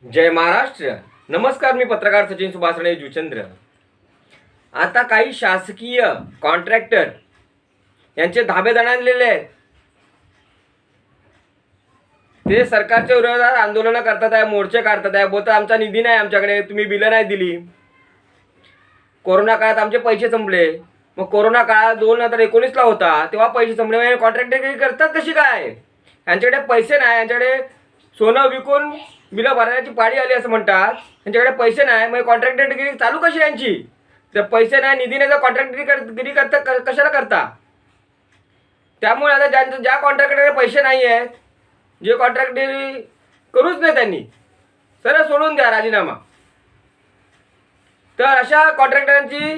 जय महाराष्ट्र. नमस्कार. मी पत्रकार सचिन सुभाषणे जुचंद्र. आता काही शासकीय कॉन्ट्रॅक्टर यांचे धाबे दणाणलेले आहेत. ते सरकारच्या विरोधात आंदोलनं करतात आहे, मोर्चे काढतात आहे, बोलतात आमचा निधी नाही, आमच्याकडे तुम्ही बिलं नाही दिली, कोरोना काळात आमचे पैसे संपले. मग कोरोना काळात 2019ला होता तेव्हा पैसे संपले. कॉन्ट्रॅक्टर करतात कशी काय? यांच्याकडे पैसे नाही, यांच्याकडे सोनं विकून बिलं भरण्याची पाळी आली असं म्हणतात. यांच्याकडे पैसे नाही, मग कॉन्ट्रॅक्टरगिरी चालू कशी यांची? जर पैसे नाही, निधी नाही, तर कॉन्ट्रॅक्टगिरी कशाला करता? त्यामुळे आता ज्या कॉन्ट्रॅक्टरकडे पैसे नाही आहेत, जे कॉन्ट्रॅक्टगिरी करूच नाही, त्यांनी सरळ सोडून द्या राजीनामा. तर अशा कॉन्ट्रॅक्टरांची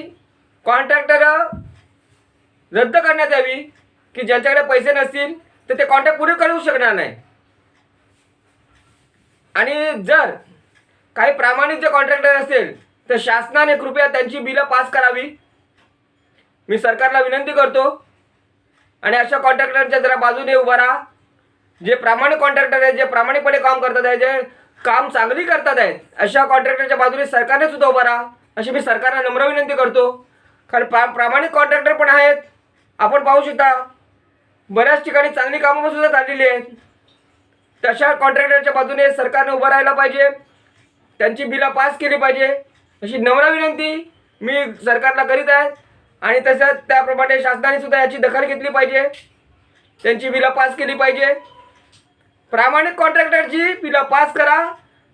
कॉन्ट्रॅक्टर रद्द करण्यात यावी की ज्यांच्याकडे पैसे नसतील तर ते कॉन्ट्रॅक्ट पुरे करू शकणार नाही. आणि जर काही प्रामाणिक जे कॉन्ट्रॅक्टर असेल तर शासनाने कृपया त्यांची बिलं पास करावी, मी सरकारला विनंती करतो. आणि अशा कॉन्ट्रॅक्टरांच्या जरा बाजूने उभा राहा. जे प्रामाणिक कॉन्ट्रॅक्टर आहेत, जे प्रामाणिकपणे काम करतात आहेत, जे काम चांगली करतात आहेत, अशा कॉन्ट्रॅक्टरच्या बाजूने सरकारने सुद्धा उभा राहा अशी मी सरकारला नम्र विनंती करतो. कारण प्रामाणिक कॉन्ट्रॅक्टर पण आहेत. आपण पाहू शकता बऱ्याच ठिकाणी चांगली कामं सुद्धा झालेली आहेत. तशा कॉन्ट्रॅक्टरच्या बाजूने सरकारने उभं राहायला पाहिजे, त्यांची बिलं पास केली पाहिजे अशी नम्र विनंती मी सरकारला करीत आहे. आणि तसंच त्याप्रमाणे शासनाने सुद्धा याची दखल घेतली पाहिजे, त्यांची बिलं पास केली पाहिजे. प्रामाणिक कॉन्ट्रॅक्टरची बिलं पास करा.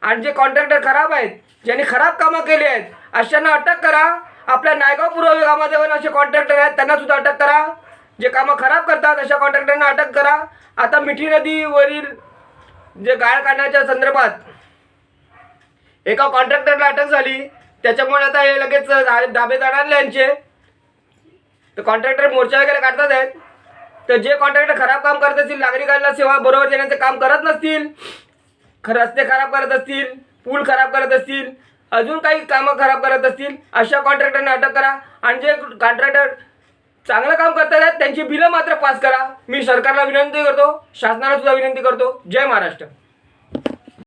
आणि जे कॉन्ट्रॅक्टर खराब आहेत, ज्यांनी खराब कामं केली आहेत, अशांना अटक करा. आपल्या नायगाव पूर्व विभागामध्ये असे कॉन्ट्रॅक्टर आहेत, त्यांना सुद्धा अटक करा. जे कामं खराब करतात अशा कॉन्ट्रॅक्टरना अटक करा. आता मिठी नदीवरील जे गाळ काढण्याच्या संदर्भात एका कॉन्ट्रॅक्टरला अटक झाली, त्याच्यामुळे आता हे लगेच धाबे दणाणले यांचे. तर कॉन्ट्रॅक्टर मोर्चा वगैरे काढतात आहेत. तर जे कॉन्ट्रॅक्टर खराब काम करत असतील, नागरिकांना सेवा बरोबर देण्याचं काम करत नसतील, रस्ते खराब करत असतील, पूल खराब करत असतील, अजून काही कामं खराब करत असतील, अशा कॉन्ट्रॅक्टरना अटक करा. आणि जे कॉन्ट्रॅक्टर चांगलं काम करतात आहेत त्यांची बिलं मात्र पास करा. मी सरकारला विनंती करतो, शासनाला सुद्धा विनंती करतो. जय महाराष्ट्र.